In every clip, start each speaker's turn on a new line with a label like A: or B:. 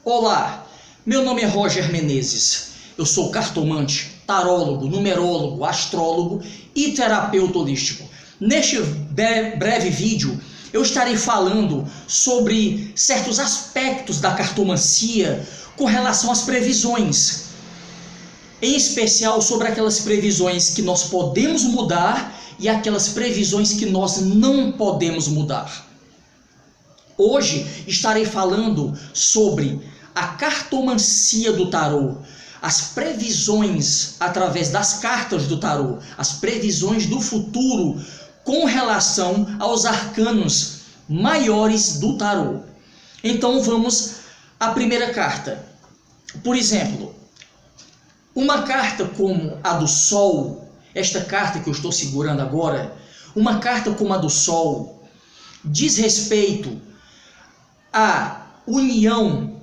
A: Olá, meu nome é Roger Menezes. Eu sou cartomante, tarólogo, numerólogo, astrólogo e terapeuta holístico. Neste breve vídeo, eu estarei falando sobre certos aspectos da cartomancia com relação às previsões. Em especial sobre aquelas previsões que nós podemos mudar e aquelas previsões que nós não podemos mudar. Hoje estarei falando sobre a cartomancia do tarô, as previsões através das cartas do tarô, as previsões do futuro com relação aos arcanos maiores do tarô. Então vamos à primeira carta. Por exemplo, uma carta como a do Sol, esta carta que eu estou segurando agora, uma carta como a do Sol, diz respeito à união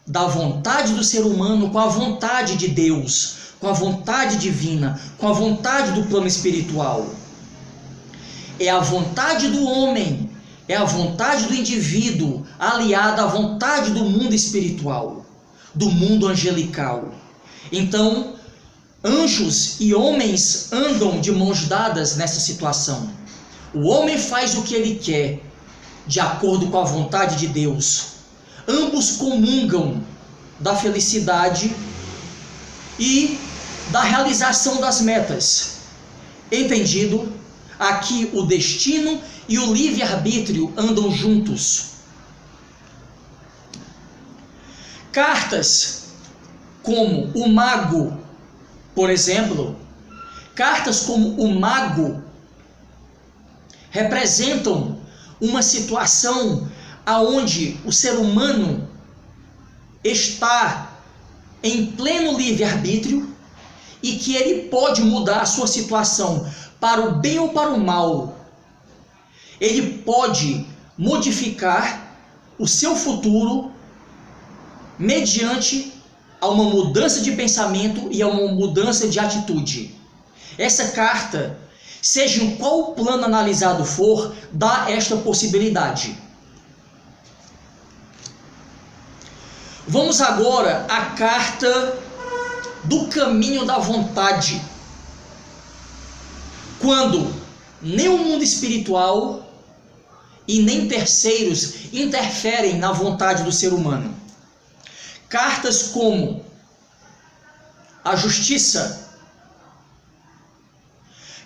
A: da vontade do ser humano com a vontade de Deus, com a vontade divina, com a vontade do plano espiritual. É a vontade do homem, é a vontade do indivíduo aliada à vontade do mundo espiritual, do mundo angelical. Então, anjos e homens andam de mãos dadas nessa situação. O homem faz o que ele quer, de acordo com a vontade de Deus. Ambos comungam da felicidade e da realização das metas. Entendido? Aqui o destino e o livre-arbítrio andam juntos. Cartas como o Mago, por exemplo, cartas como o Mago representam uma situação aonde o ser humano está em pleno livre-arbítrio e que ele pode mudar a sua situação para o bem ou para o mal. Ele pode modificar o seu futuro mediante a uma mudança de pensamento e a uma mudança de atitude. Essa carta, seja em qual plano analisado for, dá esta possibilidade. Vamos agora à carta do caminho da vontade. Quando nem o mundo espiritual e nem terceiros interferem na vontade do ser humano. Cartas como a Justiça,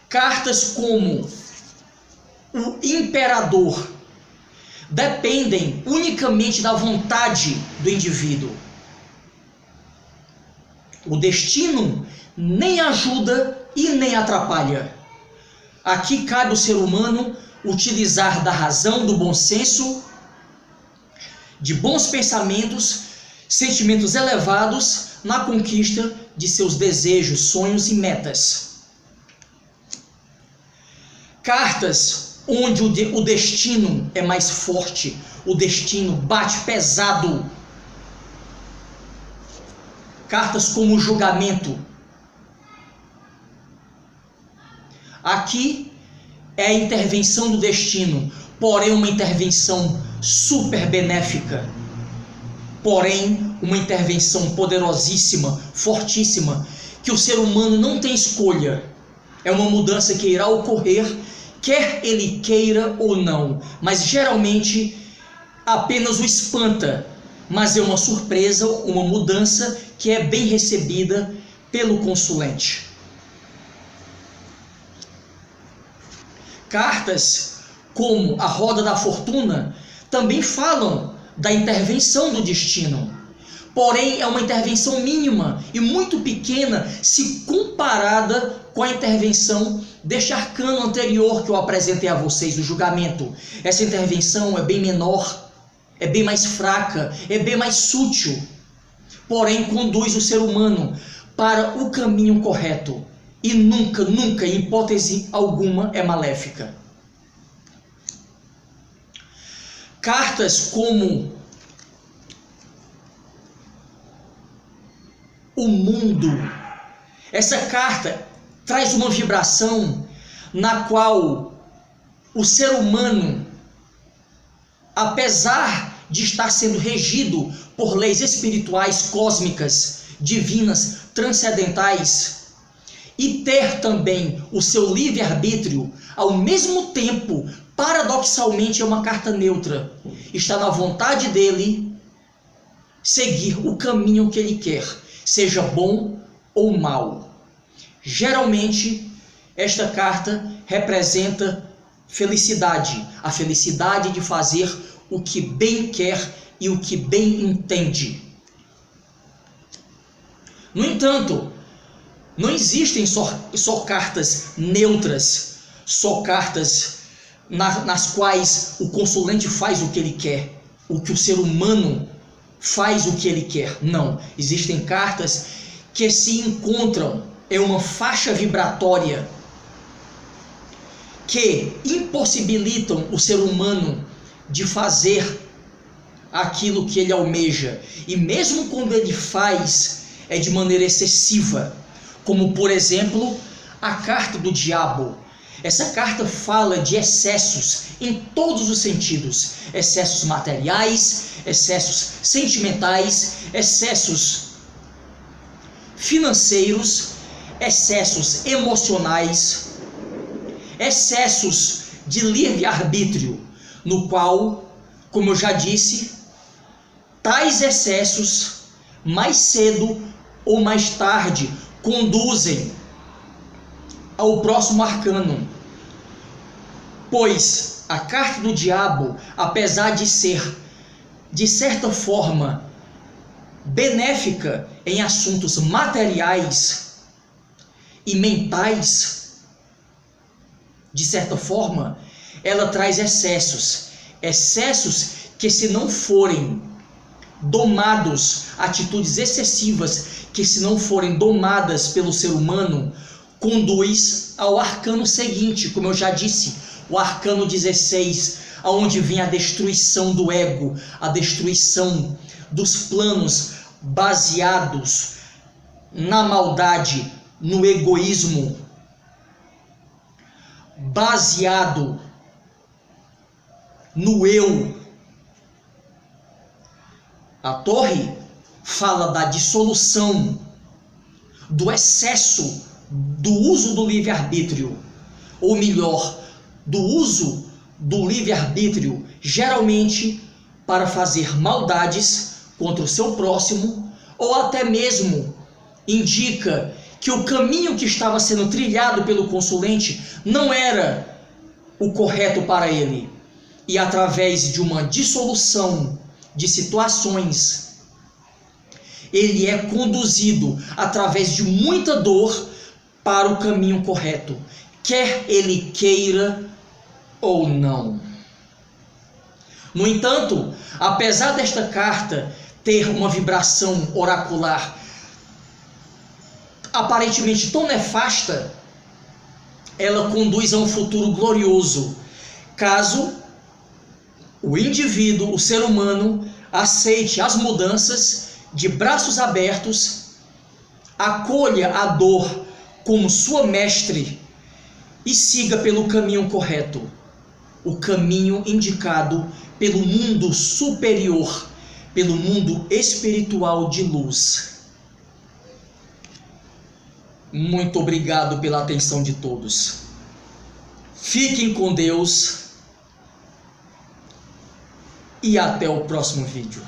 A: cartas como o Imperador, dependem unicamente da vontade do indivíduo. O destino nem ajuda e nem atrapalha. Aqui cabe ao ser humano utilizar da razão, do bom senso, de bons pensamentos, sentimentos elevados na conquista de seus desejos, sonhos e metas. Cartas onde o destino é mais forte, o destino bate pesado. Cartas como o julgamento. Aqui é a intervenção do destino, porém uma intervenção super benéfica. Porém, uma intervenção poderosíssima, fortíssima, que o ser humano não tem escolha. É uma mudança que irá ocorrer, quer ele queira ou não, mas geralmente apenas o espanta, mas é uma surpresa, uma mudança que é bem recebida pelo consulente. Cartas como a Roda da Fortuna também falam da intervenção do destino, porém é uma intervenção mínima e muito pequena se comparada com a intervenção deste arcano anterior que eu apresentei a vocês, o julgamento. Essa intervenção é bem menor, é bem mais fraca, é bem mais sutil, porém conduz o ser humano para o caminho correto e nunca, nunca, em hipótese alguma, é maléfica. Cartas como o Mundo. Essa carta traz uma vibração na qual o ser humano, apesar de estar sendo regido por leis espirituais, cósmicas, divinas, transcendentais, e ter também o seu livre-arbítrio, ao mesmo tempo, paradoxalmente, é uma carta neutra. Está na vontade dele seguir o caminho que ele quer, seja bom ou mal. Geralmente, esta carta representa felicidade, a felicidade de fazer o que bem quer e o que bem entende. No entanto, não existem só cartas neutras, só cartas nas quais o consulente faz o que ele quer, o que o ser humano faz o que ele quer. Não, existem cartas que se encontram em uma faixa vibratória que impossibilitam o ser humano de fazer aquilo que ele almeja. E mesmo quando ele faz, é de maneira excessiva. Como, por exemplo, a carta do diabo. Essa carta fala de excessos em todos os sentidos. Excessos materiais, excessos sentimentais, excessos financeiros, excessos emocionais, excessos de livre-arbítrio, no qual, como eu já disse, tais excessos, mais cedo ou mais tarde, conduzem ao próximo arcano. Pois a carta do diabo, apesar de ser, de certa forma, benéfica em assuntos materiais e mentais, de certa forma, ela traz excessos. Excessos que, se não forem domados, atitudes excessivas que, se não forem domadas pelo ser humano, conduz ao arcano seguinte, como eu já disse, o arcano 16, aonde vem a destruição do ego, a destruição dos planos baseados na maldade, no egoísmo, baseado no eu. A torre fala da dissolução, do excesso do uso do livre-arbítrio, ou melhor, do uso do livre-arbítrio, geralmente para fazer maldades contra o seu próximo, ou até mesmo indica que o caminho que estava sendo trilhado pelo consulente não era o correto para ele. E através de uma dissolução de situações, ele é conduzido através de muita dor para o caminho correto, quer ele queira ou não. No entanto, apesar desta carta ter uma vibração oracular aparentemente tão nefasta, ela conduz a um futuro glorioso, caso o indivíduo, o ser humano, aceite as mudanças de braços abertos, acolha a dor como sua mestre e siga pelo caminho correto, o caminho indicado pelo mundo superior, pelo mundo espiritual de luz. Muito obrigado pela atenção de todos. Fiquem com Deus e até o próximo vídeo.